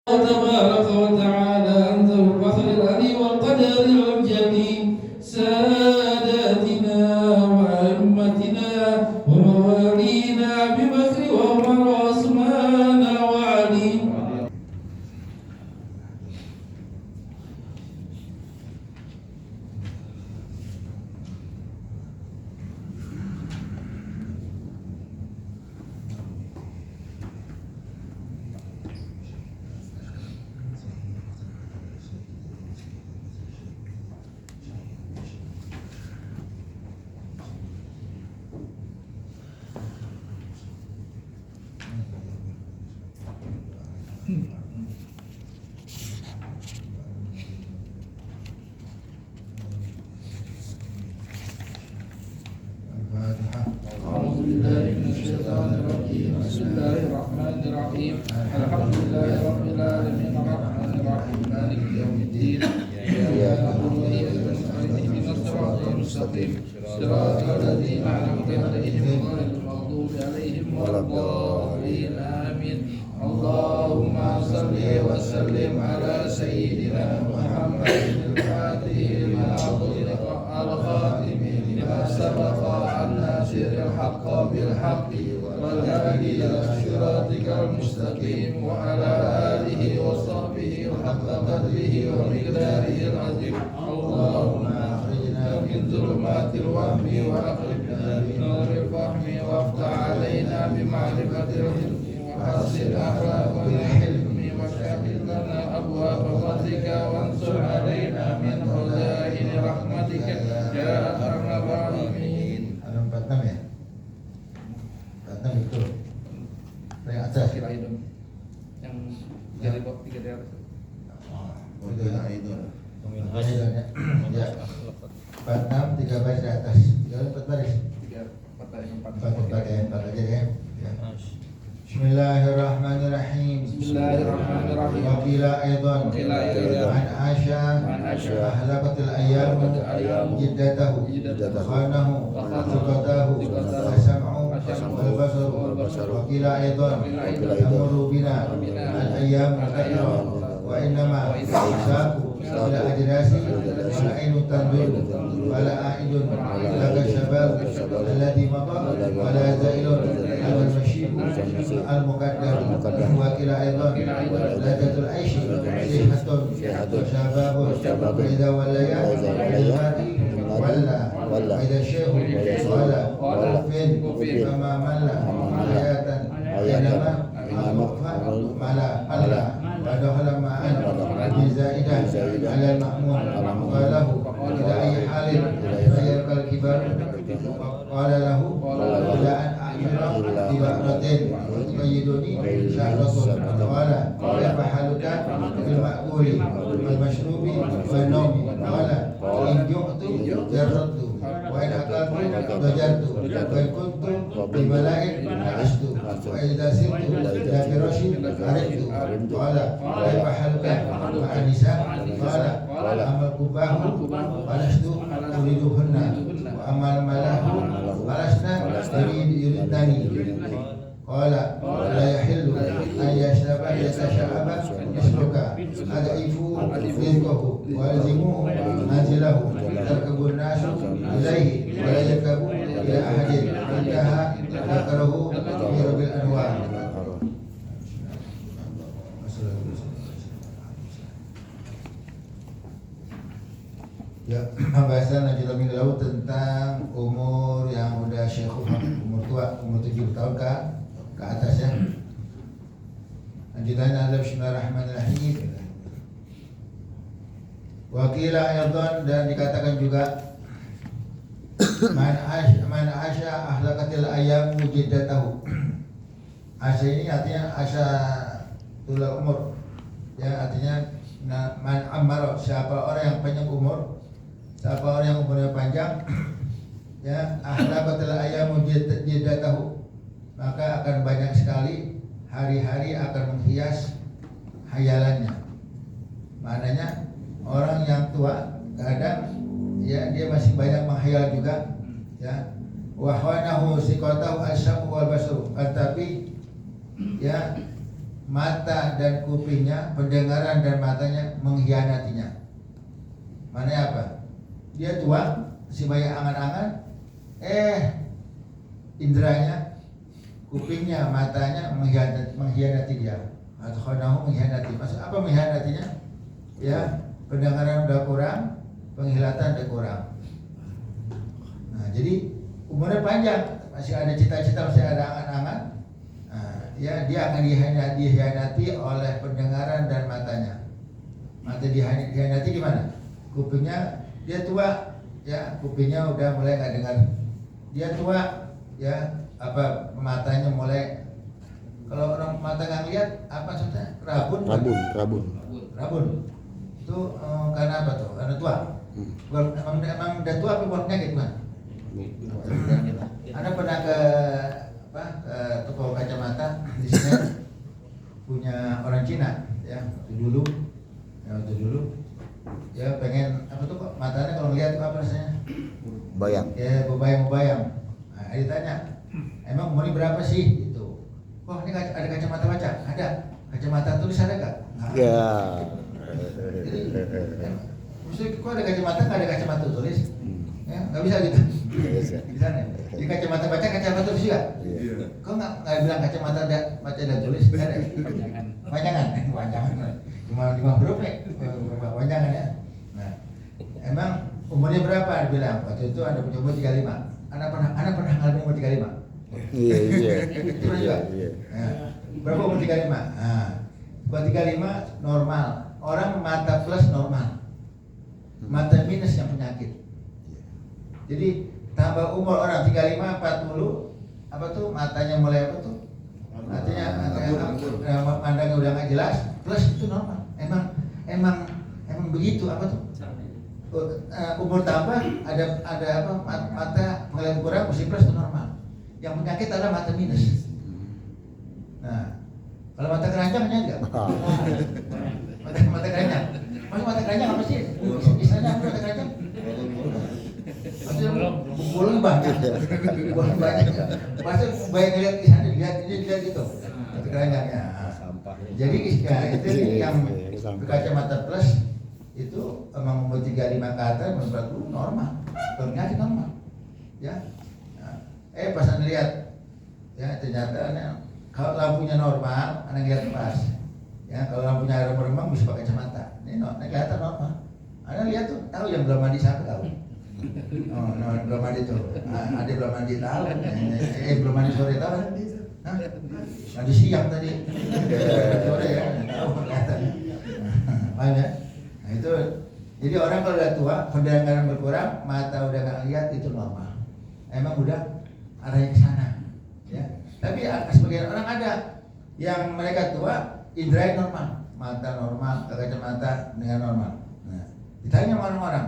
تبارك وتعالى أنت الفخر العلي والقدر الجليل ساداتنا وأئمتنا وموالينا ببكر وعمر وعثمان وعلي. Bismillahirrahmanirrahim. Alhamdulillahirabbil alamin arrahmanir rahim maliki yaumiddin. Iyyaka na'budu wa iyyaka nasta'in ihdinas siratal mustaqim siratal ladzina an'amta 'alaihim ghairil maghdubi 'alaihim waladdallin. Amin. Allahumma shalli wa sallim ala sayyidina Muhammadin al-fatih lima ughliqa al-khatimi lima sabaqa an-nasiril haqqi bil haqqi والهادي إلى صراطك المستقيم وعلى آله وصحبه حق قدره ومقداره العظيم. اللهم أخرجنا من ظلمات الوهم وأخرجنا بنور الفهم وافتح علينا بمعرفة العلم وحسن أخلاقنا الحلم وسهل لنا أبواب فضلك وانصر علينا من خزائن رحمتك يا أرحم الراحمين. Itu yang atas kira itu yang jadi kok 3 daerah itu. Oh itu yang itu. Ya. 46 3 baris di atas. Jalan 4 baris. 4 baris 4 aja ya. Bismillahirrahmanirrahim. Bismillahirrahmanirrahim. Wa qila aidan an Asya ahlaqatil ayyam jiddatahu khanahu suqatahu sam'u wal basaru wa qila aidan amru bina al ayyam kathira wa innama isaku ila ajrasi wal ainu tandur wala aidun laga syabab alladhi mata wala zailun al mashibu al muqaddam wa qila aidan ladatul aishi sihatun syababun idza walaya al-mati walla idza syaihu wala fin kama malla hayatan inama mala wadakhala ma'an bizaidah ala al-ma'mun qalahu ila ayyi halin fayyakal kibar qala lahu ila an a'mira tibaratin qayyiduni syahratun qala yafahaluka bil ma'kuli wal mashrubi wal nawmi qala in ju'tu jarratu wa in akaltu dajartu wa in kuntu bi mala'in ashtu wa idza sirtu ila firashin aridtu qala yafahaluka ma'a nisa qala amal kubahu walastu uriduhunna wa amal malahu walasna yuridani qala la yahillu an yashraba yatasha'aba misluka ad'ifu rizqahu walzimuhu manzilahu tarkabun nasu ilaihi wa la yakabu ila ahadin intaha zakarahu fi rabbil anwar. Ya, pembahasan lanjut minggu lalu tentang umur yang udah syekh, umur tua, umur 70 tahun ke atas ya. Lanjutannya adalah Bismillahirrahmanirrahim. Wa qila aydan, dan dikatakan juga man asya ahlakatil ayyam mujiddatahu. Asya ini artinya asya tula umur. Ya, artinya man ammar, siapa orang yang panjang umur, siapa orang yang umurnya panjang, ya ahlaqatul ayyamu jiddatahu, maka akan banyak sekali hari-hari akan menghias hayalannya. Maknanya orang yang tua kadang ya dia masih banyak menghayal juga, ya. Wa hawanahu siqatahu asyamu wal basru, tetapi ya mata dan kupingnya, pendengaran dan matanya mengkhianatinya. Mana apa? Dia tua, si banyak angan-angan, indranya, kupingnya, matanya mengkhianati dia. Atau khonahu mengkhianati. Maksud apa mengkhianatinya? Ya, pendengaran udah kurang, penglihatan udah kurang. Nah, jadi umurnya panjang, masih ada cita-cita, masih ada angan-angan. Nah, ya, dia akan dihianati oleh pendengaran dan matanya. Mata dihianati gimana? Kupingnya, dia tua, ya, kupingnya udah mulai nggak dengar. Dia tua, ya, apa matanya mulai, kalau orang mata nggak lihat, apa maksudnya? Rabun. Itu karena apa tuh? Karena tua. Emang udah tua apa buat penyakit, Bang? Anda pernah ke ke toko kacamata di sini punya orang Cina, ya, waktu dulu ya pengen apa tuh kok matanya kalau ngeliat apa rasanya? Bayang. Ya, bayang. Nah, ditanya, emang umurnya berapa sih? Gitu. Oh, ini ada kacamata baca? Ada. Kacamata tulis ada nggak? Ya. Jadi, maksudnya kok ada kacamata nggak ada kacamata tulis? Ya, nggak bisa gitu. Bisa nih. Jadi kacamata baca, kacamata tulis juga? Iya. Kok nggak bilang kacamata baca dan tulis? Nggak ada. Panjangan. Cuma 5 huruf nih, panjangan ya. Nah, emang umurnya berapa? Dibilang waktu itu Anda punya umur 35. Anda pernah ngalamin umur 35? Iya. Itu juga. Nah, berapa umur 35? Nah, umur 35 normal. Orang mata plus normal. Mata minus yang penyakit. Jadi tambah umur orang 35, 40, apa tuh matanya mulai apa tuh? Artinya pandangnya udah nggak jelas, plus itu normal. Emang begitu apa tuh? Umur tambah ada apa? Mata penglihatan kurang, mesti plus itu normal. Yang penyakit adalah mata minus. Nah, kalau mata keranjangnya enggak? Mata keranjang. Maksud mata keranjang apa sih? Istilahnya apa mata keranjang? Maksudnya bolong banyak. Maksudnya banyak lihat di sana, dilihat gitu. Mata keranjangnya. Jadi itu yang berkacamata plus itu emang umur 35 ke atas menurut lu normal, penyakit normal, ya. Nah, pas anda lihat, ya ternyata kalau lampunya normal, anda lihat pas, ya kalau lampunya remang-remang bisa pakai kacamata, ini kelihatan normal. Anda lihat tuh, tahu yang belum mandi siapa tahu? Belum mandi tuh, ada belum mandi tahu, belum mandi sore tahu? Mandi siang tadi, sore ya, tahu kelihatan. Banyak. Nah itu, jadi orang kalau udah tua, pendengaran berkurang, mata udah nggak lihat, itu normal. Emang udah arahnya ke sana, ya. Tapi sebagian orang ada yang mereka tua, indera normal, mata normal, kacamata dengan normal. Nah, ditanya sama orang-orang,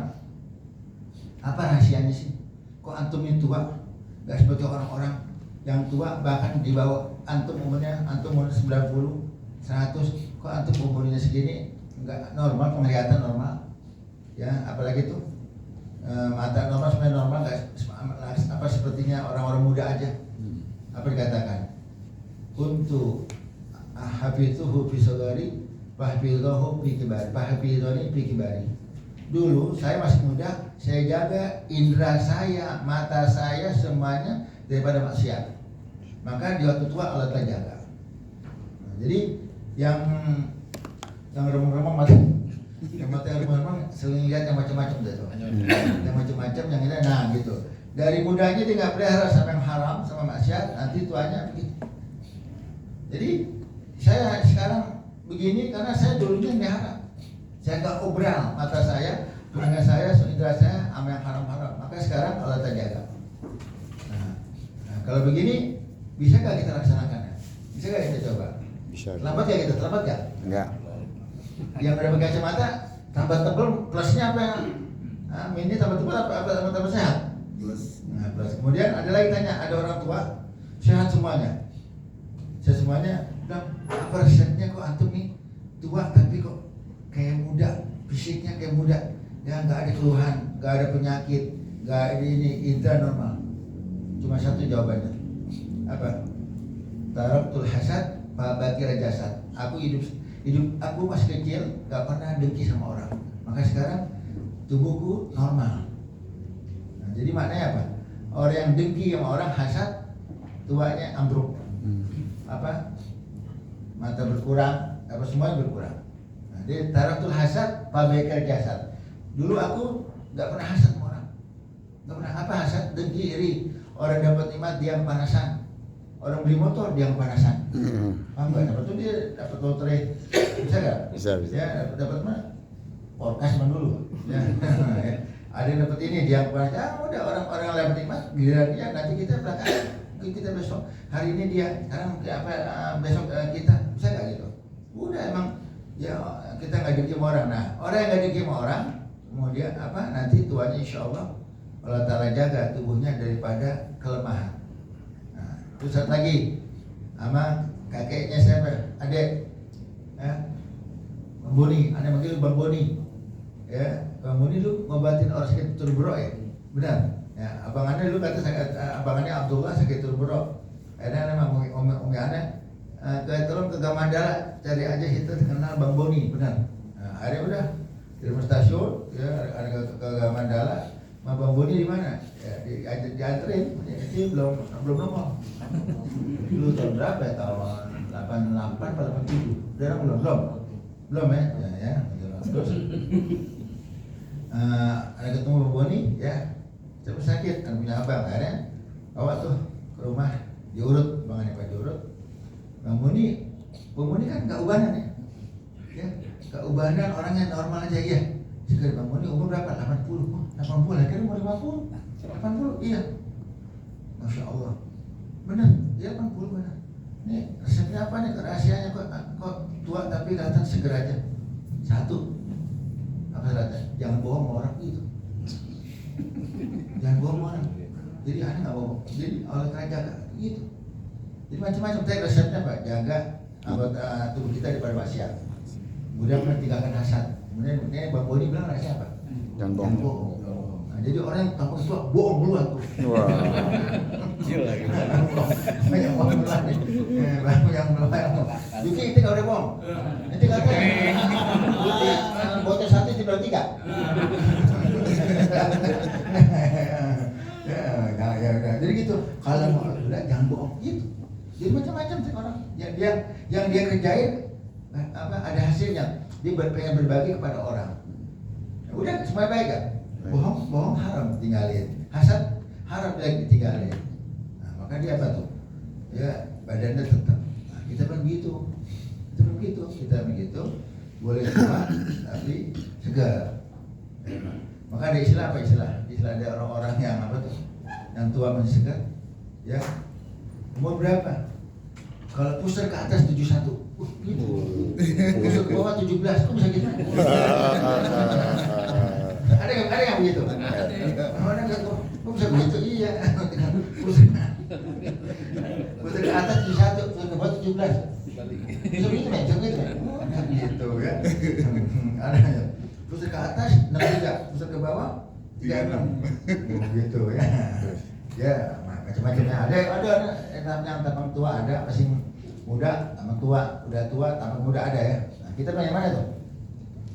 apa rahasianya sih? Kok antum ini tua? Gak seperti orang-orang yang tua, bahkan di bawah antum umurnya 90, 100, kok antum umurnya segini? Enggak normal, penglihatan normal, ya, apalagi tuh mata normal, sebenarnya normal, nggak apa sepertinya orang-orang muda aja. Apa dikatakan? Untuk hafidzuhu fi sagari fahfidzuhu fi kibari, fahfidhuni fi kibari. Dulu saya masih muda, saya jaga indera saya, mata saya semuanya daripada maksiat. Maka di waktu tua Allah telah jaga. Nah, jadi yang remang-remang mata, yang mata yang remang-remang sering lihat yang macam-macam deh tuh. Yang macam-macam yang ini, nah gitu. Dari mudanya dia nggak pelihara sama yang haram, sama maksiat, nanti tuanya begitu. Jadi saya sekarang begini karena saya dulunya melihara. Saya nggak obral mata saya, tenaga saya, indera saya sama yang haram-haram. Maka sekarang Allah terjaga. Nah, kalau begini bisa nggak kita laksanakan? Bisa nggak kita coba? Bisa. Terlambat ya kita? Terlambat nggak? Enggak. Yang udah pakai kacamata tambah tebal plusnya apa yang ini tambah tebal apa tambah sehat? Plus. Nah, plus. Kemudian ada lagi tanya, ada orang tua sehat semuanya. Sehat semuanya, bilang apa resepnya kok antum nih tua tapi kok kayak muda, fisiknya kayak muda, ya nggak ada keluhan, nggak ada penyakit, nggak ada ini indra normal. Cuma satu jawabannya, apa? Taraktul hasad, babakir jasad. Aku hidup aku masih kecil nggak pernah dengki sama orang. Maka sekarang tubuhku normal. Nah, jadi maknanya apa? Orang yang dengki sama orang, hasad, tuanya ambruk. Apa? Mata berkurang, apa semuanya berkurang. Nah, dia taratul hasad, pabekal jasad. Dulu aku nggak pernah hasad sama orang. Nggak pernah apa hasad, dengki, iri. Orang dapat nikmat dia kepanasan. Orang beli motor dia kepanasan. Paham nggak? Dapat tuh dia dapat lotre, bisa nggak? Bisa. Ya dapat mana? Orkas dulu. Ya. Ada yang dapat ini dia kepanasan. Ah, udah orang-orang yang dapat nikmat, giliran dia nanti kita belakangan. Mungkin kita besok hari ini dia, sekarang apa besok kita, bisa nggak gitu? Udah emang ya kita nggak dengki sama orang. Nah orang yang nggak dengki sama orang, kemudian apa? Nanti tuanya insya Allah Taala jaga tubuhnya daripada kelemahan. Nah, terus satu lagi sama kakeknya siapa? Adik, ya, Bang Boni, ada manggil Bang Boni, ya, Bang Boni lu ngobatin orang sakit turun ya, benar? Ya, abangannya dulu kata abangannya Abdullah sakit turun. Akhirnya memang Umi Ana tolong ke Gamandala cari aja itu kenal Bang Boni, benar? Nah, akhirnya udah di rumah stasiun, ya, ada ke Gamandala. Bang Boni di mana? Ya, dianterin, itu belum nongol. Dulu tahun berapa ya? Tahun 88 atau 87. Udah belum ya. Terus ada ketemu Bang Boni, ya. Coba sakit, kan punya abang, akhirnya bawa tuh ke rumah diurut, bangannya Pak diurut. Bang Boni kan gak ubanan ya, gak ubanan orangnya normal aja ya. Sekarang Bang Boni umur berapa? 80, akhirnya umur 50, 80, iya. Masya Allah, benar, iya 80 benar. Nih resepnya apa nih, rahasianya kok tua tapi datang seger aja. Satu, apa saja? Jangan bohong sama orang itu. Jangan bohong sama orang. Jadi aneh nggak bohong. Jadi Allah Taala jaga gitu. Jadi macam-macam. Tapi resepnya Pak, jaga anggota tubuh kita daripada maksiat. Kemudian meninggalkan hasad. Kemudian Bang Boni bilang rasanya apa? Jangan bohong. Nah, jadi orang yang kampung tua bohong duluan tuh. Wah. Gila. Banyak bohong duluan nih. Banyak yang bohong. Jadi itu nggak boleh bohong. Nanti kata botol satu di bawah 3. Ya, jadi gitu. Kalau mau udah jangan bohong gitu. Jadi macam-macam sih orang. Yang dia kerjain apa ada hasilnya. Dia pengen berbagi kepada orang. Ya, udah semuanya baik kan? Bohong haram tinggalin. Hasad haram lagi tinggalin. Nah, maka dia apa tuh? Ya badannya tetap. Nah, kita pun begitu. Kita begitu. Boleh tua tapi segar. Maka ada istilah apa istilah? Istilah ada orang-orang yang apa tuh? Yang tua masih segar. Ya. Umur berapa? Kalau pusar ke atas 71. Gitu. Pusar ke bawah 17. Kok bisa gitu? Ada yang begitu? Ada yang kok bisa begitu? Iya. Pusar ke atas 71, pusar ke bawah 17. Bisa begitu kan? Gitu ya. Ada yang pusar ke atas 63, pusar ke bawah 36. Gitu ya. Ya, macam-macamnya. Ada yang tampang tua, ada masih muda, tampang tua, udah tua, tampang muda ada ya. Nah, kita yang mana tuh?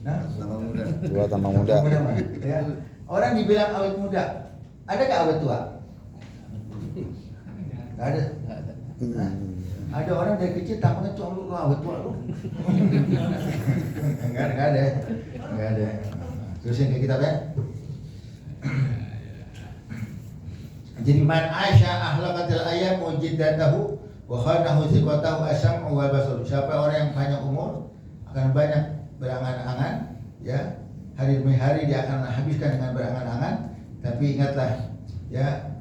Nah, tampang muda. Tua tampang muda. Mana? Ya. Orang dibilang awet muda, ada nggak awet tua? Nggak ada. Nah, ada orang dari kecil tampangnya tua, lu awet tua lu. Nggak ada. Terus yang kayak kita ya. Jadi man asya ahlaqatil ayam mujiddatahu wa khanahu thiqatahu asam'u wal basar. Siapa orang yang panjang umur akan banyak berangan-angan, ya. Hari demi hari dia akan habiskan dengan berangan-angan, tapi ingatlah ya,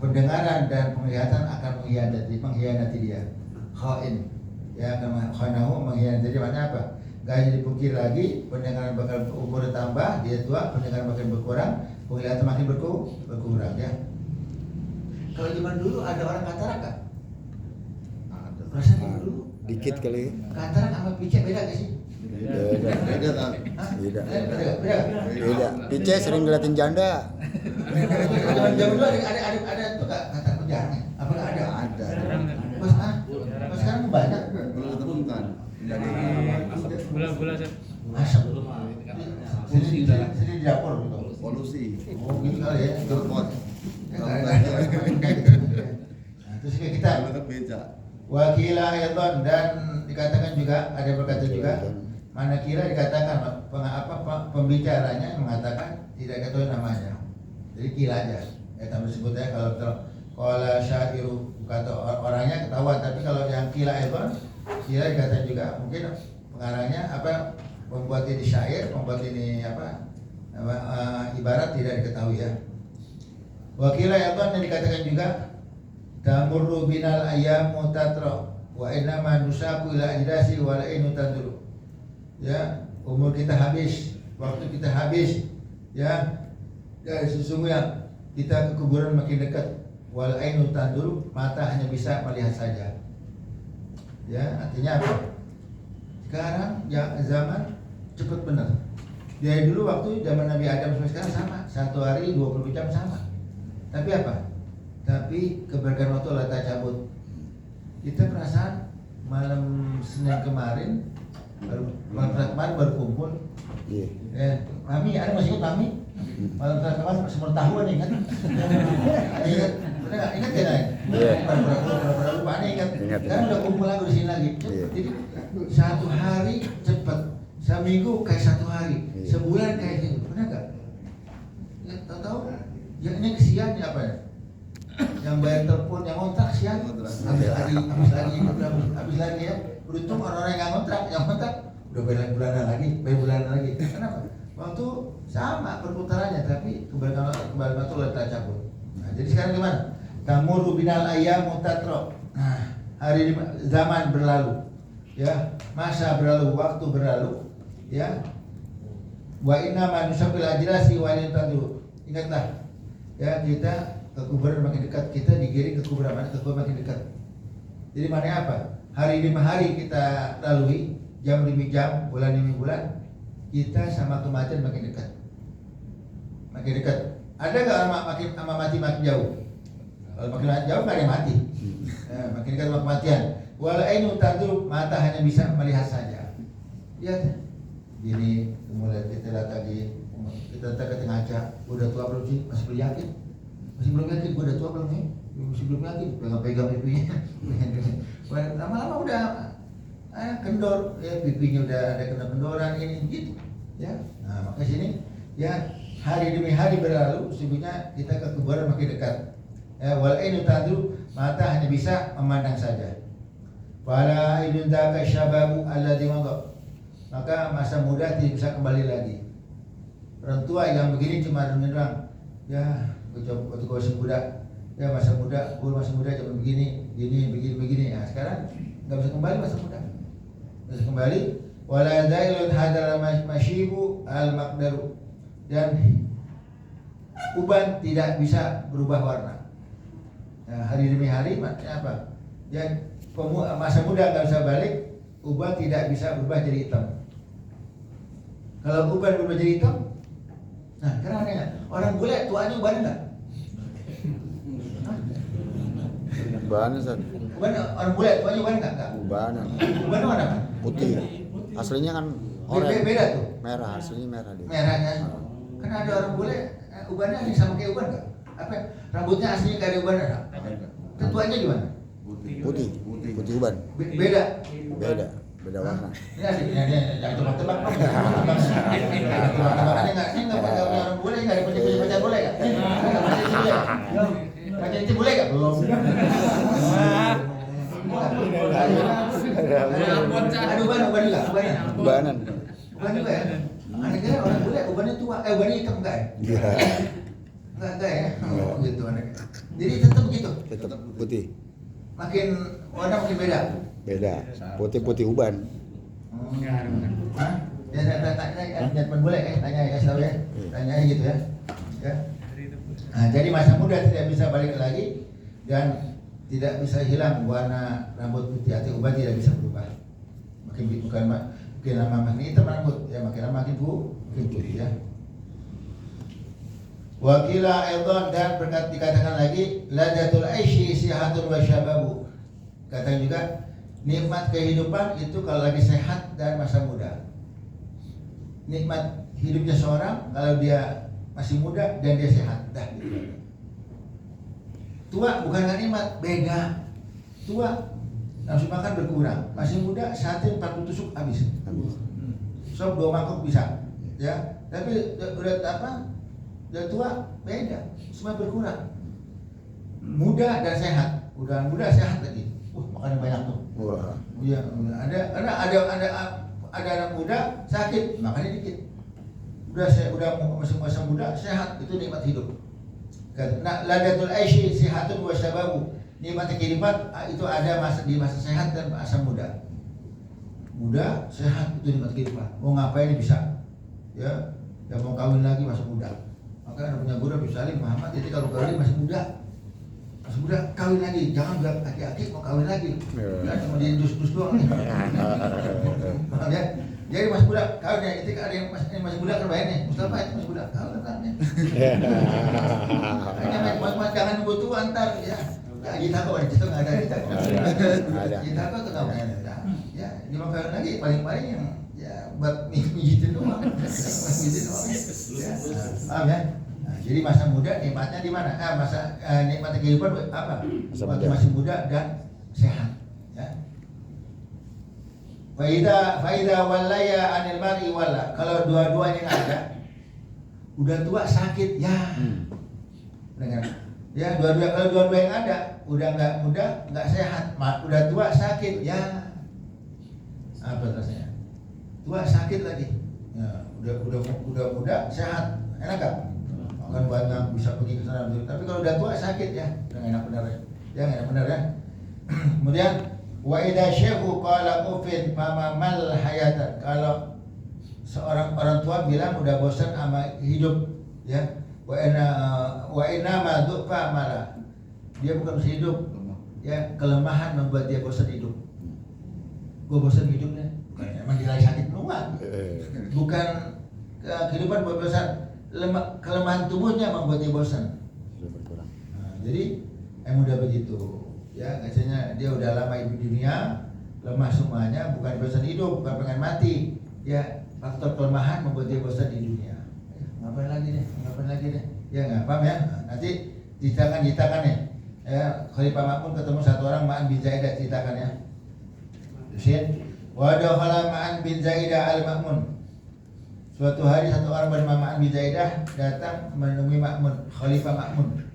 pendengaran dan penglihatan akan mengkhianati dia. Khain. Ya, akan khanahu mengkhianati dia. Maknanya apa? Gak jadi pukir lagi, pendengaran bakal umur tambah, dia tua, pendengaran makin berkurang, penglihatan makin berkurang ya. Kalau zaman dulu ada orang katarak kan? Rasanya dulu Dikit kali. katarak sama picek beda gak sih? Beda. Pice sering ngeliatin janda. Zaman dulu ada tuh katarak penjaranya. Apa nggak ada? Ada. Pas sekarang banyak. Belum ditemukan dari Asap. Dulu mah ini kan Sini udah. di dapur gitu. Polusi. Oh gitu kali ya. Gerpot. Nah, terus kayak kita Kan beca. wakila ayatan dan dikatakan juga ada berkata juga mana kira dikatakan pembicaranya mengatakan tidak ketahui namanya. Jadi kira aja. Ya tambah sebutnya kalau syairu kata orangnya ketahuan, tapi kalau yang kila ayatan kira dikatakan juga mungkin pengarangnya membuat ini syair, membuat ini ibarat tidak diketahui ya. Wakila ayatan dan dikatakan juga tamurru binal ayyamu tatra wa innama nusaku ila ajdasi wa la inu tadru. Ya, umur kita habis, waktu kita habis. Ya, dan sesungguhnya kita ke kuburan makin dekat. Wal ainu tadru, mata hanya bisa melihat saja. Ya, artinya apa? Sekarang ya zaman cepat benar. Dari dulu waktu zaman Nabi Adam sampai sekarang sama, 1 hari 20 jam sama. Tapi apa? Tapi keberkahan waktu Allah tak cabut. Kita perasaan malam Senin kemarin baru kumpul. Iya. Mami, ada masih ingat Mami? Malam kemarin semertahuan ingat? Ingat? Benar ingat ya Nay? Iya. Berapa lupa ingat? Ingat. Sekarang udah kumpul lagi di sini lagi. Iya. Jadi 1 hari cepat, seminggu kayak 1 hari, Iya. sebulan kayak gitu. Benar nggak? Ya, tahu? Ya ini kesian ya apa ya? Yang bayar telepon, yang kontrak siang, habis lagi ya. Beruntung orang-orang yang kontrak udah bayar bulanan lagi. Kenapa? Waktu sama perputarannya, tapi kembali itu letak cabut. Nah, jadi sekarang gimana? Tamurru binal ayyamu tatra. Nah, hari zaman berlalu, ya, masa berlalu, waktu berlalu, ya. Wa inna ma nusabil ajrasi wa tadu. Ingatlah, ya kita ke kuburan makin dekat, kita digiring ke kuburan makin dekat. Jadi maknanya apa? Hari demi hari kita lalui, jam demi jam, bulan demi bulan, kita sama kematian makin dekat. Makin dekat. Ada nggak sama mati makin jauh? Kalau makin jauh nggak ada yang mati. Makin dekat sama kematian. Wala ainu tadru, mata hanya bisa melihat saja. Lihat, gini mulai kita lihat lagi, kita ke tengah aja, udah tua belum sih? Masih belum yakin? Masih belum yakin, gue udah tua belum nih? Masih belum yakin, pegang pipinya. Lama-lama udah kendor, ya pipinya udah ada kena kendoran ini gitu, ya. Nah maka sini, ya hari demi hari berlalu, sesungguhnya kita ke kuburan makin dekat. Ya, wal ainu tadru, mata hanya bisa memandang saja. Fala idun dzaka syababu alladzi madha. Maka masa muda tidak bisa kembali lagi. Orang tua yang begini cuma doang, ya waktu kau masih muda, ya masa muda cuma begini. Nah sekarang nggak bisa kembali masa muda, bisa kembali. Wala zailun hadal mashibu al maqdaru, dan uban tidak bisa berubah warna. Nah, hari demi hari maknanya apa? Ya masa muda nggak bisa balik, uban tidak bisa berubah jadi hitam. Kalau uban berubah jadi hitam, nah karena orang bule tuanya uban enggak? Ubanan Ustaz. Uban orang bule tuanya uban enggak? Ubanan. Uban warna apa? Putih. Aslinya kan oranye. Beda tuh. Merah, aslinya merah dia. Merah kan? Karena ada orang bule ubannya yang sama kayak uban enggak? Apa? Rambutnya aslinya kayak uban enggak? Tuanya gimana? Putih uban. Beda warna. Ini ada jangan tebak-tebak dong. Tebak-tebakannya enggak pakai orang bule, enggak ada baca bule enggak? Baca itu boleh enggak? Belum. Ada uban juga, Ubanan. Uban juga ya? Ada kira orang bule ubannya tua, ubannya hitam enggak ya? Iya. Enggak ya? Oh gitu anak. Jadi tetap gitu. Tetap putih. Makin warna makin beda. Beda. Putih uban. Hah? Ya tanya teman bule tanya ya tahu ya. Tanya gitu ya. Ya. Nah, jadi masa muda tidak bisa balik lagi dan tidak bisa hilang warna rambut putih atau uban tidak bisa berubah. Makin lama makin hitam rambut, ya makin lama makin putih ya. Wakila Eldon dan dikatakan lagi ladatul aishi sihatun wa syababu. Katakan juga nikmat kehidupan itu kalau lagi sehat dan masa muda. nikmat hidupnya seorang kalau dia masih muda dan dia sehat. Dah gitu. Tua bukan nggak nikmat, beda. Tua nafsu makan berkurang, masih muda sehari 40 tusuk habis. So 2 mangkok bisa, ya. Tapi udah udah tua beda, semua berkurang. Muda dan sehat, udah muda sehat lagi. Makannya banyak tuh. Wah. Iya, ada anak muda sakit, makannya dikit. Udah masa muda sehat, itu nikmat hidup. Nah, ladatul aisy sihatun wa syababu. Nikmat kehidupan itu ada di masa sehat dan masa muda. Muda, sehat itu nikmat kehidupan. Mau ngapain bisa. Ya, mau kawin lagi masih muda. Maka ada punya guru Abi Salim Muhammad, jadi kalau kawin masih muda. Masih muda kawin lagi, jangan bilang aki-aki mau kawin lagi. Ya, cuma diindus-dus doang nih. Paham ya? Jadi masih muda kawin ya, ketika ada yang masih muda kan bayar nih. Mustafa itu masih muda, kawin kan nih. Makanya jangan nunggu tua ntar ya. Ya, kita kok di situ nggak ada kita kok. Kita kok tuh nggak punya. Ya, 5 kawin lagi paling-paling yang ya buat mijitin doang. Mijitin doang. Ya, paham ya? Nah, jadi masa muda nikmatnya di mana? Masa nikmatnya kehidupan apa? Waktu masih muda dan sehat. Ya. Faida walaya anil mar'i wala. Kalau dua-duanya ada, udah tua sakit ya. Dengar. Ya kalau dua-dua yang ada, udah nggak muda, nggak sehat, udah tua sakit ya. Apa rasanya? Tua sakit lagi. Ya, udah muda sehat, enak gak? Makan banyak, bisa pergi ke sana. Tapi kalau udah tua sakit ya, yang enak benar ya. Yang enak benar ya. Kemudian wa idza syekhu qala ufin fama mal hayatan. Kalau seorang orang tua bilang udah bosan sama hidup, ya. Wa inna ma du'fa mala. Dia bukan bisa hidup. Ya, kelemahan membuat dia bosan hidup. Gue bosan hidupnya. Emang dia lagi sakit doang. Bukan kehidupan buat bosan. Kelemahan tubuhnya membuat dia bosan. Nah, jadi emang udah begitu. Ya, katanya dia udah lama hidup di dunia, lemah semuanya, bukan bosan hidup, bukan pengen mati. Ya, faktor kelemahan membuat dia bosan di dunia. Ya, ngapain lagi deh? Ya nggak paham ya. Nah, nanti ceritakan nih. Ya, Khalifah Ma'mun ketemu satu orang Ma'an bin Zaidah, ceritakan ya. Terus wa dakhala Ma'an bin Zaidah al-Ma'mun. Suatu hari satu orang bernama Ma'an bin Zaidah datang menemui Ma'mun, Khalifah Ma'mun.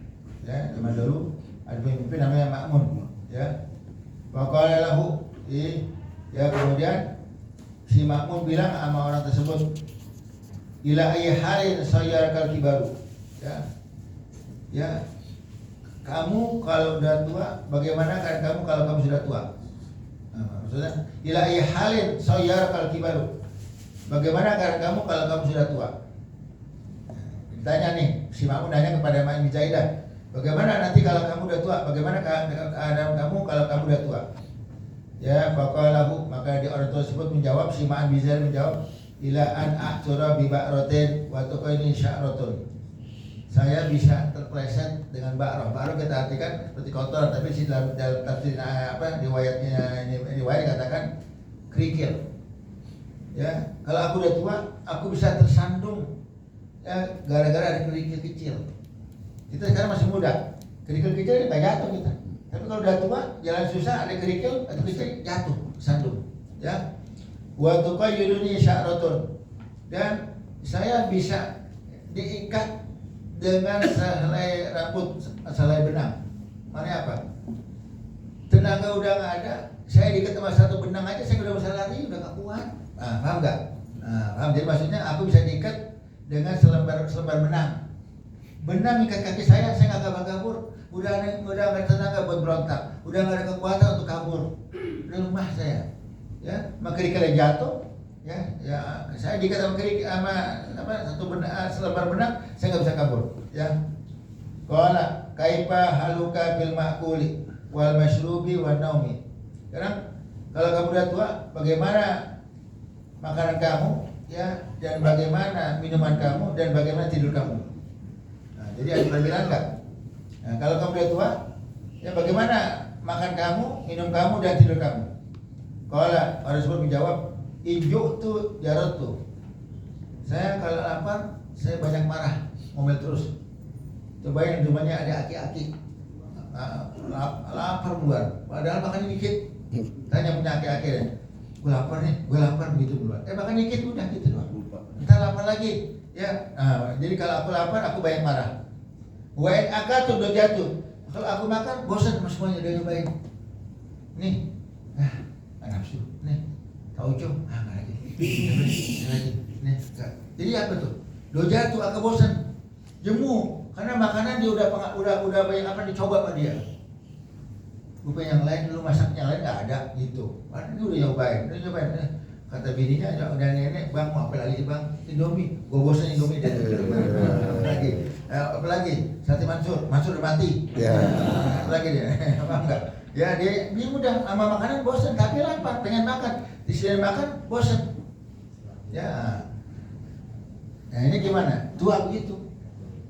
Ya, zaman dulu ada pemimpin namanya Ma'mun, ya. Faqala lahu, ya kemudian si Ma'mun bilang sama orang tersebut, ila ayyi halin sayyarkal kibaru. Ya, kamu kalau udah tua, bagaimana kan kamu kalau kamu sudah tua? Nah, maksudnya ila ayyi halin sayyarkal kibaru. Bagaimana keadaan kamu kalau kamu sudah tua? Ditanya nih, si Ma'mun nanya kepada Ma'an bin Zaidah, bagaimana nanti kalau kamu udah tua? Bagaimana keadaan kamu kalau kamu udah tua? Ya, faqalahu, maka dia orang tua tersebut menjawab, si Ma'an bin Zaidah menjawab, ila an a'tura bi ba'ratin wa tuqini sya'ratun. Saya bisa terpleset dengan ba'rah. Ba'rah kita artikan seperti kotoran, tapi dalam tafsir riwayatnya dikatakan kerikil. Ya, kalau aku udah tua, aku bisa tersandung ya, gara-gara ada kerikil kecil. Kita sekarang masih muda, kerikil kecil nggak jatuh kita. Tapi kalau udah tua, jalan susah, ada kerikil atau kecil jatuh, sandung. Ya, wa tuqayyiduni sya'ratun, dan saya bisa diikat dengan sehelai rambut, sehelai benang. Mana apa? Tenaga udah nggak ada, saya diikat sama satu benang aja, saya udah bisa lari, udah nggak kuat. Nah, paham nggak? Nah, paham. Jadi maksudnya aku bisa diikat dengan selembar benang. Benang ikat kaki saya nggak kabur. Udah nggak ada tenaga buat berontak, udah nggak ada kekuatan untuk kabur. Udah lemah saya. Ya, maka kerikilnya jatuh. Ya, saya diikat sama satu benang, selembar benang, saya nggak bisa kabur. Ya. Qala kaifa haluka bil ma'kuli wal mashrubi wan naumi. Sekarang kalau kamu udah tua, bagaimana makanan kamu, ya, dan bagaimana minuman kamu, dan bagaimana tidur kamu? Nah, jadi ada perbedaan nggak? Nah, kalau kamu udah tua, ya bagaimana makan kamu, minum kamu, dan tidur kamu? Kalau orang tersebut menjawab, injuk tu jarot tu. Saya kalau lapar, saya banyak marah, ngomel terus. Coba yang di rumahnya ada aki-aki, lapar buat, padahal makan dikit. Tanya punya aki-aki deh, gue lapar begitu buat. Makan dikit udah gitu doang. Ntar lapar lagi, ya. Jadi kalau aku lapar, aku banyak marah. Wain akatu udah jatuh. Kalau aku makan, bosan sama semuanya udah nyobain. Nih, nafsu, nih, tahu cok, nggak lagi, nih, jadi apa tuh? Udah jatuh, agak bosan, jemu, karena makanan dia udah banyak apa dicoba sama dia. Lupa yang lain dulu masak yang lain nggak ada gitu. Karena ini udah nyobain. Kata bininya, udah nenek, bang mau apa lagi bang? Indomie, gue bosan Indomie deh. Apalagi sate Mansur udah mati. Apalagi dia, apa enggak? Ya dia mudah sama makanan bosan, tapi lapar, pengen makan. Disini makan bosan. Ya, nah ini gimana? Tua begitu.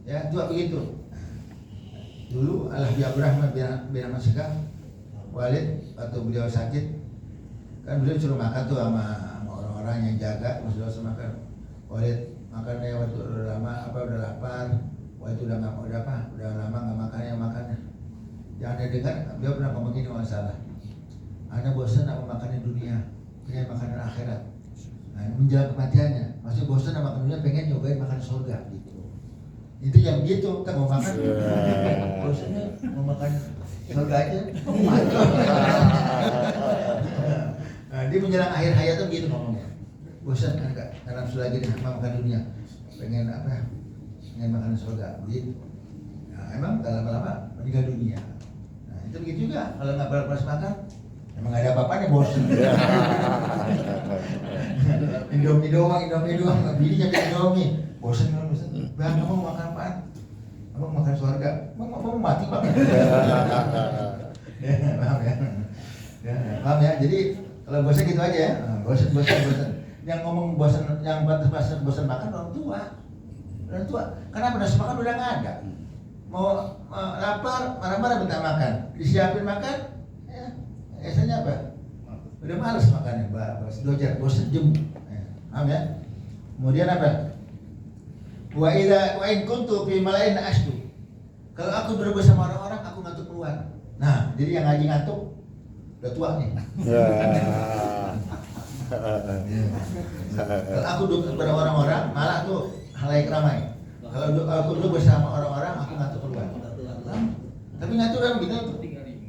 Ya, tua begitu. Dulu Al-Habib Abdurrahman bin Ahmad Syekh Walid atau beliau sakit, kan beliau suruh makan tuh sama orang-orang yang jaga, beliau suruh makan. Walid makannya waktu udah lama udah lapar, waktu udah lama nggak makannya. Jangan dengar, beliau pernah ngomong gini masalah. Anda bosan apa makan di dunia, pengen makanan akhirat. Nah, menjelang kematiannya, masih bosan sama makan dunia, pengen nyobain makan surga gitu. Itu yang gitu, kita mau makan, bosannya mau makan surga aja, nah, dia menjelang akhir hayat tuh gitu ngomongnya. Bosan kan enggak, karena nafsu lagi nih makan dunia, pengen makan surga gitu. Nah, emang lama-lama meninggal dunia. Nah, itu begitu juga kalau nggak balas makan, emang nggak ada apa-apanya bosan. Indomie doang, bininya Indomie, bosan. Bang, kamu mau makan apaan? Abang makan surga. Bang, mau mati bang. Paham ya? Paham ya? Jadi kalau bosan gitu aja ya. Bosan. Yang ngomong bosan, yang batas bosan makan orang tua. Kenapa nafsu makan udah nggak ada? Mau lapar, marah-marah minta makan. Disiapin makan, ya, esanya apa? Udah males makannya, bosan jemu. Paham ya? Kemudian apa? Wa in kuntu fi malain asdu. Kalau aku duduk bersama orang-orang, aku ngantuk keluar. Nah, jadi yang ngaji ngantuk udah tua nih. Kalau aku duduk bersama orang-orang, malah tuh halayak ramai. Kalau aku duduk bersama orang-orang, aku ngantuk keluar. Tapi ngantuk kan gitu,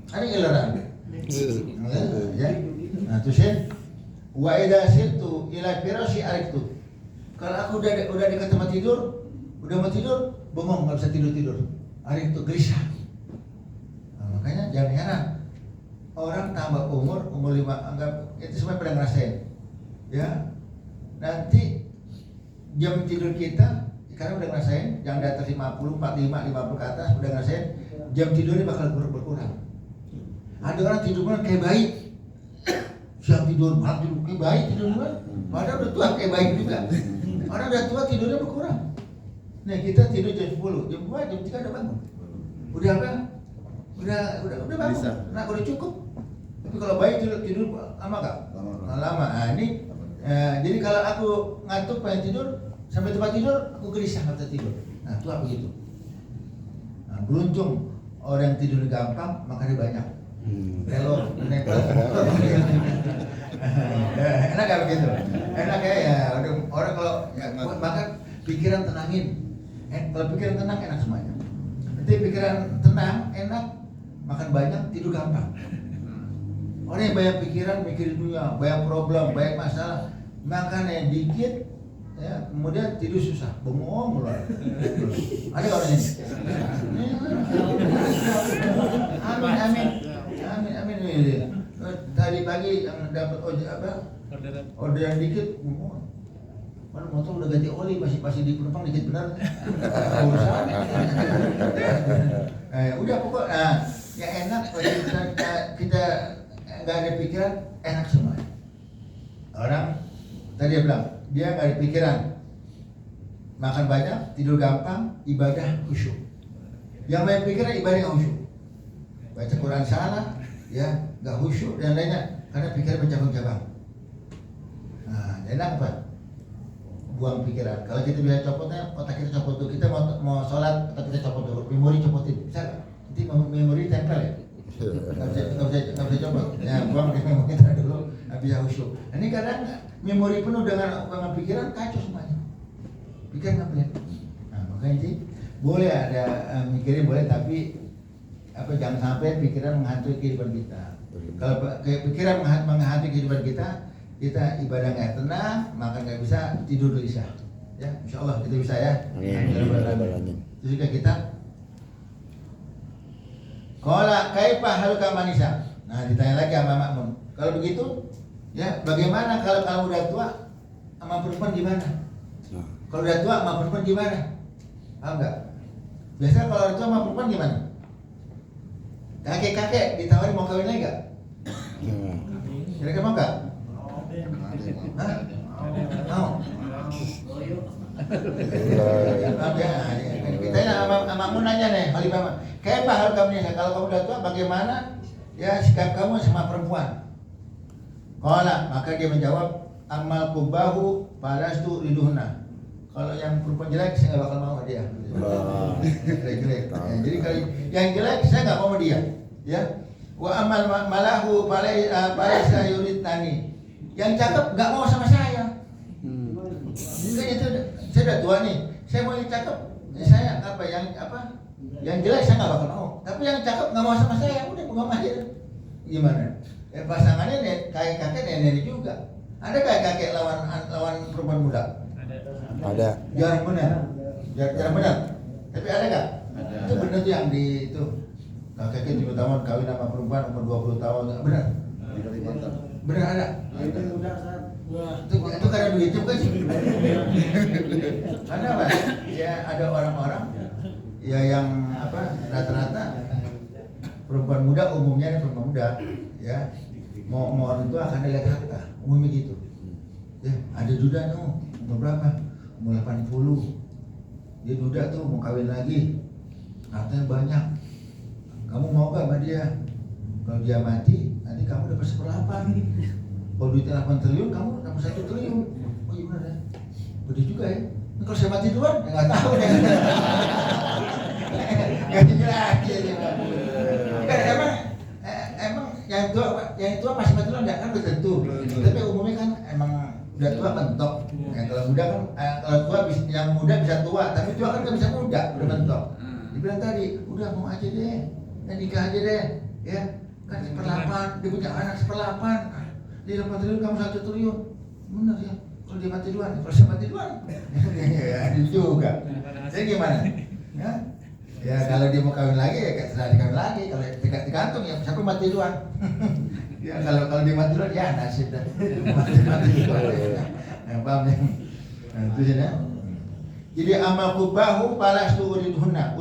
ada giliran. Ya. Nah, tusin wa idza sirtu ila firasyi ariktu. Kalau aku udah dekat tempat tidur, udah mau tidur, bengong, nggak bisa tidur. Hari itu gelisah. Nah, makanya jangan heran orang tambah umur 5, anggap itu semua pernah ngerasain. Ya, nanti jam tidur kita, karena udah ngerasain, yang di atas 50, 45, 50 ke atas udah ngerasain, jam tidurnya bakal berkurang. Ada orang tidur kayak bayi, siang tidur, malam tidur kayak bayi tidur, padahal udah tua kayak bayi juga. Orang udah tua tidurnya berkurang. Nah, kita tidur jam 10, jam 2, jam 3 udah bangun. Udah apa? Udah bangun. Nah, udah cukup. Tapi kalau bayi tidur lama gak? Lama. Nah, ini jadi kalau aku ngantuk pengen tidur, sampai tempat tidur aku gelisah nggak bisa tidur. Nah, tua begitu. Nah, beruntung orang yang tidur gampang makanya banyak. Kalau enak gak begitu? Enak ya, orang kalau makan pikiran tenangin. Kalau pikiran tenang enak semuanya. Nanti pikiran tenang, enak, makan banyak, tidur gampang. Orang yang banyak pikiran, mikirin dunia, banyak problem, banyak masalah, makan yang dikit, ya, kemudian tidur susah, bengong mulu. Ada orang ini. Amin. Tadi pagi yang dapat orderan dikit, mana motor udah ganti oli, masih di penumpang dikit benar. Urusan. Udah pokok, ya enak kalau kita nggak ada pikiran, enak semua. Orang tadi dia bilang dia nggak ada pikiran, makan banyak, tidur gampang, ibadah khusyuk. Yang banyak pikiran ibadah yang khusyuk. Baca Quran salah, ya nggak khusyuk dan lainnya karena pikiran bercabang-cabang. Nah, enak apa? buang pikiran. Kalau kita bisa copotnya, otak kita copot dulu. Kita mau sholat, otak kita copot dulu. Memori copotin, bisa nggak? Nanti memori tempel ya. Nggak bisa copot. Ya, buang memori kita dulu, nggak bisa khusyuk. Nah, ini kadang memori penuh dengan pikiran, kacau semuanya. Pikiran nggak boleh. Nah, makanya sih boleh ada mikirin boleh, tapi jangan sampai pikiran menghantui kehidupan kita. Kalau pikiran menghantui kehidupan kita ibadah nggak tenang, maka nggak bisa tidur gelisah. Ya, insya Allah kita bisa ya. Terus juga kita Qala kaifa haluka manisa. Nah, ditanya lagi sama Makmun. Kalau begitu, ya bagaimana kalau kamu udah tua sama perempuan gimana? Kalau udah tua sama perempuan gimana? Paham nggak? Biasanya kalau udah tua sama perempuan gimana? Kakek-kakek ditawarin mau kawin lagi nggak? Kira-kira mau nggak? Hah? Mau? Kita sama Makmun nanya nih, Khalifah. Kayak hal kamu nih, kalau kamu udah tua bagaimana ya sikap kamu sama perempuan? Qala, maka dia menjawab, amal kubahu palastu riduhna. Kalau yang perempuan jelek saya nggak bakal mau sama dia. Jelek. Jadi kalau yang jelek saya nggak mau sama dia. Ya. Wa amal malahu palaisa yuridnani. Yang cakep nggak mau sama saya. Jadi itu saya udah tua nih. Saya mau yang cakep. Saya yang jelek saya nggak bakal mau. Tapi yang cakep nggak mau sama saya. Udah mau aja. Gimana? Pasangannya kakek nenek juga. Ada kakek lawan perempuan muda? Ada. Jarang benar. Tapi ada nggak? Itu benar tuh yang di itu. Kakek 7 tahun kawin sama perempuan umur 20 tahun. Benar? Benar ada. Itu karena duit juga sih. Karena apa? Ya ada orang-orang ya yang rata-rata perempuan muda umumnya perempuan muda ya mau orang tua akan dilihat harta umumnya gitu. Ya ada duda tuh umur berapa? Umur 80. Dia duda tuh mau kawin lagi. Hartanya banyak. Kamu mau gak sama dia? Kalau dia mati, nanti kamu dapat 1/8. Kalau duitnya 8 triliun, kamu dapat 1 triliun. Oh iya benar ya? Gede juga ya? Nah, kalau saya mati duluan, ya gak tahu deh. Gaji lagi ya. Emang yang tua masih mati duluan kan belum tentu. Tapi umumnya kan emang udah tua mentok. Yang kalau muda kan, kalau tua yang muda bisa tua, tapi tua kan gak bisa muda, udah mentok. Dibilang tadi, udah mau aja deh, nikah aja deh, ya kan 1/8, dia punya anak 1/8, dia 8 triliun, kamu 1 triliun, bener ya, kalau dia mati duluan, kalau saya mati duluan, ya ada juga, jadi gimana? Ya kalau dia mau kawin lagi ya setelah dikawin lagi, kalau tidak digantung ya sampai mati duluan, ya kalau dia mati duluan ya nasib dah, mati duluan, yang paham ya, nah itu sih ya. Jadi amal kubahu palastu uriduhunna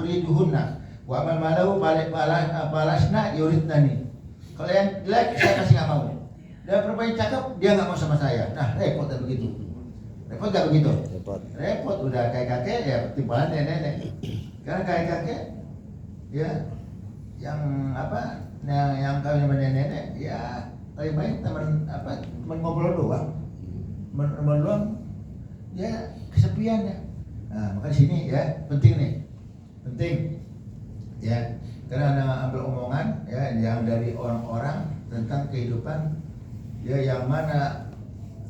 wa amal malahu palasna yuridnani. Kalau yang jelek saya kasih nggak mau. Dan perempuan yang cakep dia nggak mau sama saya. Nah repot dan begitu. Repot nggak begitu? Repot udah kayak kakek ya timbalan nenek. Karena kayak kakek ya yang yang kawin sama nenek ya lebih baik teman ngobrol doang. Teman doang ya kesepian ya. Nah, maka di sini ya penting ya karena ada ambil omongan ya yang dari orang-orang tentang kehidupan ya yang mana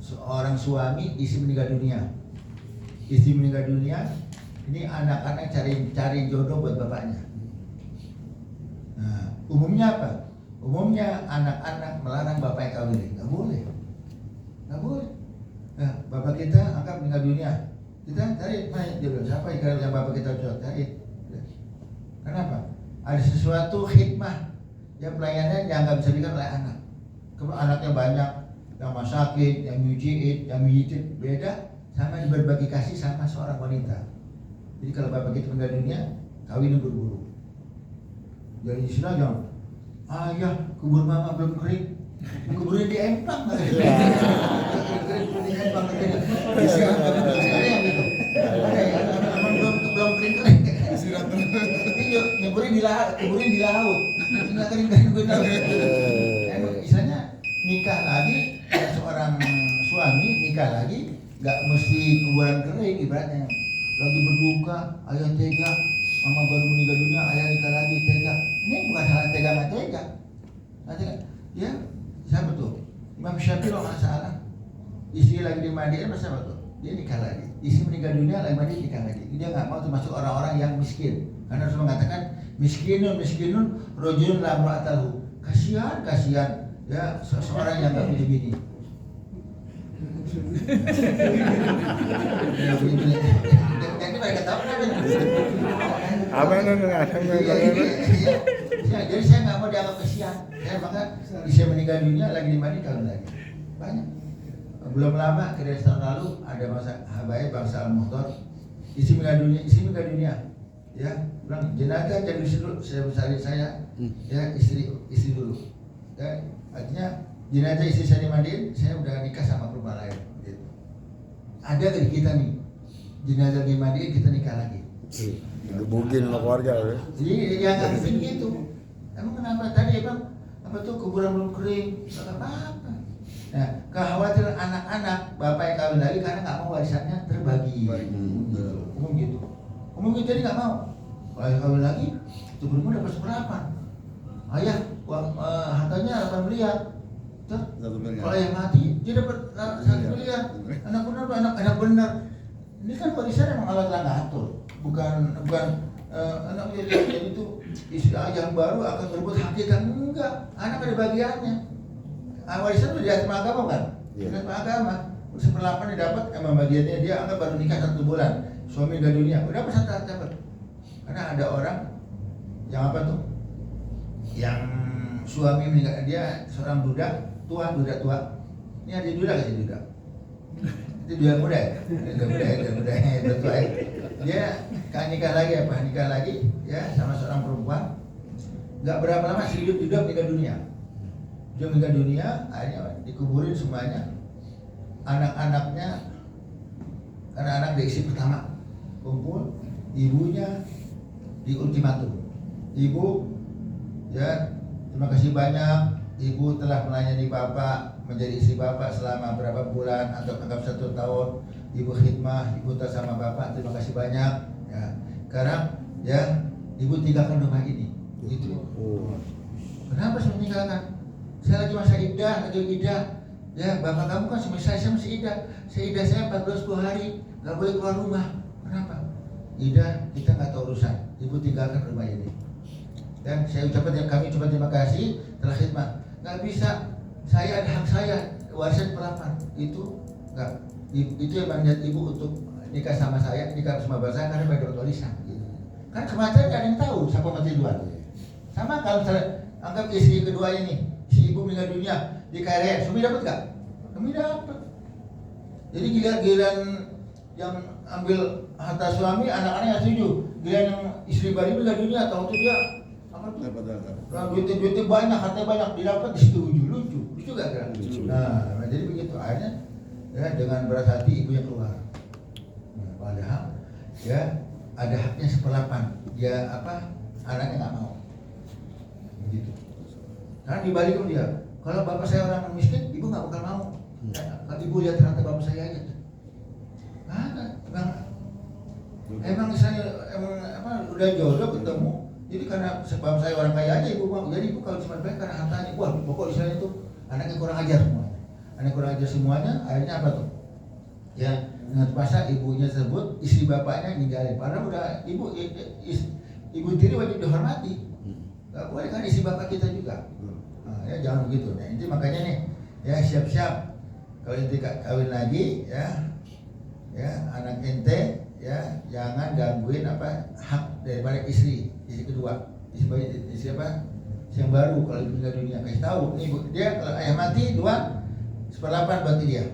seorang suami istri meninggal dunia ini anak-anak cari jodoh buat bapaknya. Nah, umumnya apa? Umumnya anak-anak melarang bapaknya kawin, nggak boleh. Nah, bapak kita angkat meninggal dunia. Kita cari jodoh siapa yang bapak kita cari. Kenapa? Ada sesuatu hikmah yang pelayanannya yang nggak bisa diberikan oleh anak. Kalau anaknya banyak, yang masakin, yang nyuciin, yang mijitin, beda sama berbagi kasih sama seorang wanita. Jadi kalau bapak kita meninggal dunia, kawin buru-buru. Jadi istilah jangan, ayah kubur mama belum kering, kuburnya di empang. Belum kering. Kuburnya di laut. Nggak kering. Emang misalnya nikah lagi, seorang suami nikah lagi, nggak mesti kuburan kering ibaratnya. Lagi berduka, ayah tega, mama baru meninggal dunia, ayah nikah lagi tega. Ini bukan hal tega nggak tega. Ya, siapa tuh? Imam Syafi'i kalau nggak salah, istri lagi dimandiin masa apa tuh? Dia nikah lagi. Istri meninggal dunia lagi mandi nikah lagi. Dia nggak mau termasuk orang-orang yang miskin. Karena Rasul mengatakan miskinun rojulun la imra'atahu. Kasihan ya seseorang yang nggak punya bini. Jadi mereka tahu kenapa? Jadi saya nggak mau dianggap kasihan. Saya maka istri meninggal dunia lagi dimandi kawin lagi. Banyak. Belum lama kira tahun lalu ada masa habaib bangsa Al-Muhtar, istri meninggal dunia. Ya, bilang jenazah jadi istri dulu, saya besarin saya, ya istri dulu. Ya, artinya jenazah istri saya dimandiin, saya udah nikah sama perempuan lain. Gitu. Ada dari kita nih, jenazah dimandiin kita nikah lagi. Mungkin sama keluarga ya. Jadi yang nggak mungkin gitu. Emang kenapa tadi bang? Apa tuh kuburan belum kering? Apa? Nah, kekhawatiran anak-anak bapak yang kawin lagi karena nggak mau warisannya terbagi. Umum gitu. Umum gitu jadi nggak mau. Kalau kawin lagi, itu belum dapat seperapan. Ayah, hartanya 8 miliar. Terus, kalau ayah mati, dia dapat 1 miliar. Anak benar. Ini kan warisan emang Allah telah ngatur. Bukan anak miliar itu istri ayah baru akan berebut hakikat, enggak. Anak ada bagiannya. Warisan itu di atas agama kan? Di atas agama. 1/8 didapat, emang bagiannya dia anggap baru nikah 1 bulan. Suami meninggal dunia, udah apa satu dapat. Karena ada orang yang apa tuh? Yang suami meninggal, dia seorang duda tua. Ini ada duda gak sih duda? Itu duda muda ya? Duda muda ya. Dia nikah lagi ya sama seorang perempuan. Gak berapa lama si duda meninggal dunia. Dia meninggal dunia, akhirnya dikuburin semuanya. Anak-anaknya, karena anak dari istri pertama kumpul, ibunya di ultimatum. Ibu, ya terima kasih banyak, ibu telah melayani bapak, menjadi istri bapak selama berapa bulan atau anggap 1 tahun. Ibu khidmah, ibu tak sama bapak, terima kasih banyak. Ya, sekarang ya ibu tinggalkan rumah ini. Gitu. Kenapa saya meninggalkan? Saya lagi masa iddah, ya bapak kamu kan saya masih iddah. Saya 14 hari, nggak boleh keluar rumah. Kenapa? Iddah kita nggak tahu urusan. Ibu tinggalkan rumah ini. Dan kami ucapkan terima kasih telah khidmat. Nggak bisa, saya ada hak saya, warisan perapan itu nggak. Itu yang menjadi ibu untuk nikah sama saya, nikah sama bapak saya karena beda tulisan. Gitu. Kan kematian nggak ada yang tahu siapa mati duluan. Sama kalau anggap istri kedua ini. Si ibu meninggal dunia di KRS, suami dapat nggak? Kami dapat. Jadi giliran yang ambil harta suami, anak-anak yang setuju. Giliran yang istri baru meninggal dunia, tahu tuh dia apa tuh? Duitnya banyak, hartanya banyak, didapat disetuju, lucu gak kan? Nah, jadi begitu akhirnya ya dengan berat hati ibunya keluar. Nah, padahal ya ada haknya 1/8, dia anaknya nggak mau. Begitu. Karena dibalik dia, kalau bapak saya orang miskin, ibu nggak bakal mau. Kalau ibu lihat ternyata bapak saya aja, emang udah jodoh ketemu. Jadi karena sebab saya orang kaya aja ibu mau. Jadi ibu kalau cuma baik karena hartanya, wah pokok istilahnya itu anaknya kurang ajar semuanya. Akhirnya apa tuh? Ya dengan pasal ibunya tersebut, istri bapaknya ninggalin. Padahal udah ibu tiri wajib dihormati. Gak boleh kan istri bapak kita juga. Nah, ya jangan begitu. Nah ini makanya nih, ya siap-siap kalau ente kawin lagi, ya anak ente, ya jangan gangguin hak daripada istri kedua, istri yang baru kalau meninggal dunia. Kasih tahu, nih dia kalau ayah mati duluan 1/8 berarti dia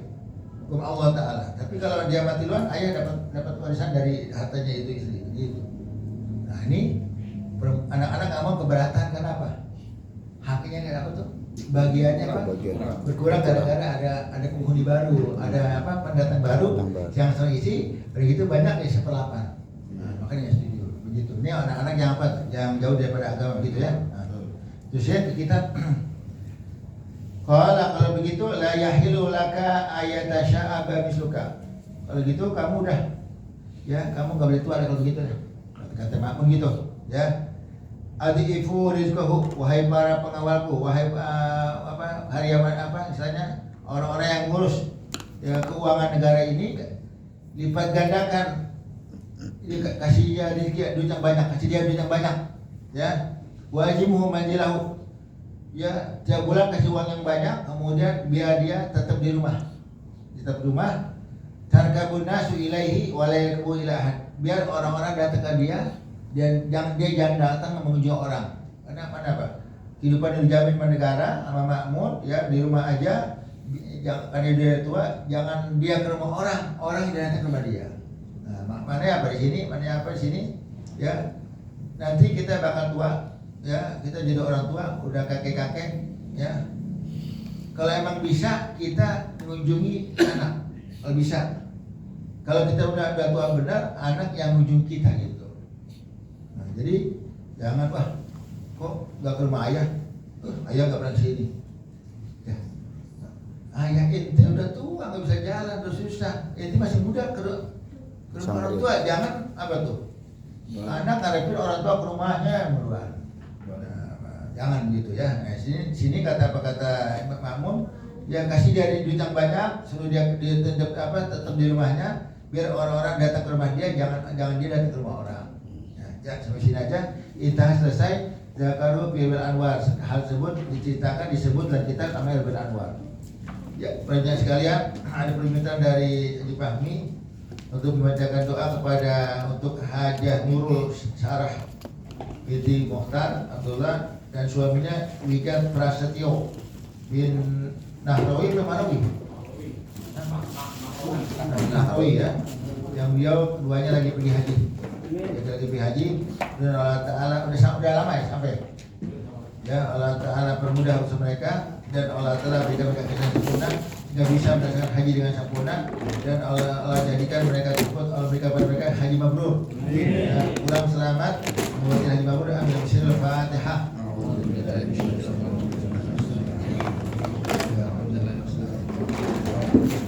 hukum Allah Taala. Tapi kalau dia mati duluan, ayah dapat warisan dari hartanya itu istri. Gitu. Nah ini anak-anak nggak mau keberatan karena apa? Haknya nggak apa tuh? Bagiannya berkurang gara-gara ada penghuni baru, ada pendatang baru yang sering isi, begitu banyak ya 1/8. Nah, makanya setuju begitu. Ini anak-anak yang yang jauh daripada agama gitu ya. Nah, terus ya kita kalau begitu la yahilu laka ayatasya'a misluka. kalau gitu kamu udah, ya kamu nggak boleh tua kalau begitu. Kata makmun gitu, ya. Adifu rizqahu, wahai para pengawalku, wahai hariawan istilahnya orang-orang yang ngurus ya keuangan negara ini, lipat gandakan, kasih dia rezeki duit yang banyak, kasih dia duit yang banyak, ya. Wajibuhu manjilahu, ya tiap bulan kasih uang yang banyak, kemudian biar dia tetap di rumah, tarkabun nasu ilaihi wa la yarbu ila ahad, biar orang-orang datang ke dia dan jangan datang mengunjungi orang. Karena apa? Kehidupan dijamin oleh negara sama makmur, ya di rumah aja. Karena dia tua, jangan dia ke rumah orang yang datang ke rumah dia. Nah, mana apa di sini, ya. Nanti kita bakal tua, ya. Kita jadi orang tua, udah kakek-kakek, ya. Kalau emang bisa kita mengunjungi anak, kalau bisa. Kalau kita udah tua benar, anak yang mengunjungi kita gitu. Nah, jadi jangan kok nggak ke rumah ayah, ayah nggak pernah kesini. Ya. Ayah ente udah tua, nggak bisa jalan, udah susah. Ente masih muda ke rumah orang tua, jangan apa tuh? Anak ngarepin orang tua ke rumahnya meruan. Nah, jangan gitu ya. Nah, sini kata Imam Makmun, ya kasih dia duit yang banyak, suruh dia tetap di rumahnya, biar orang-orang datang ke rumah dia, jangan dia datang ke rumah orang. Ya, sampai sini aja. Intah selesai. Zakaru bil Anwar. Hal tersebut disebut dalam kitab Amir bil Anwar. Ya, perhatian sekalian, ada permintaan dari Haji Fahmi untuk membacakan doa untuk Hajah Nurul Sarah binti Mukhtar Abdullah dan suaminya Wigan Prasetyo bin Nahrawi Nahrawi ya, yang beliau keduanya lagi pergi haji. Dan Allah Ta'ala udah lama ya sampai. Ya, Allah Ta'ala permudah usaha mereka dan Allah Ta'ala berikan mereka kesan sempurna sehingga bisa melaksanakan haji dengan sempurna, dan Allah jadikan mereka cepat, Allah berikan kepada mereka haji mabrur. Ya, pulang selamat membuat haji mabrur. Amin. Bismillahirrahmanirrahim.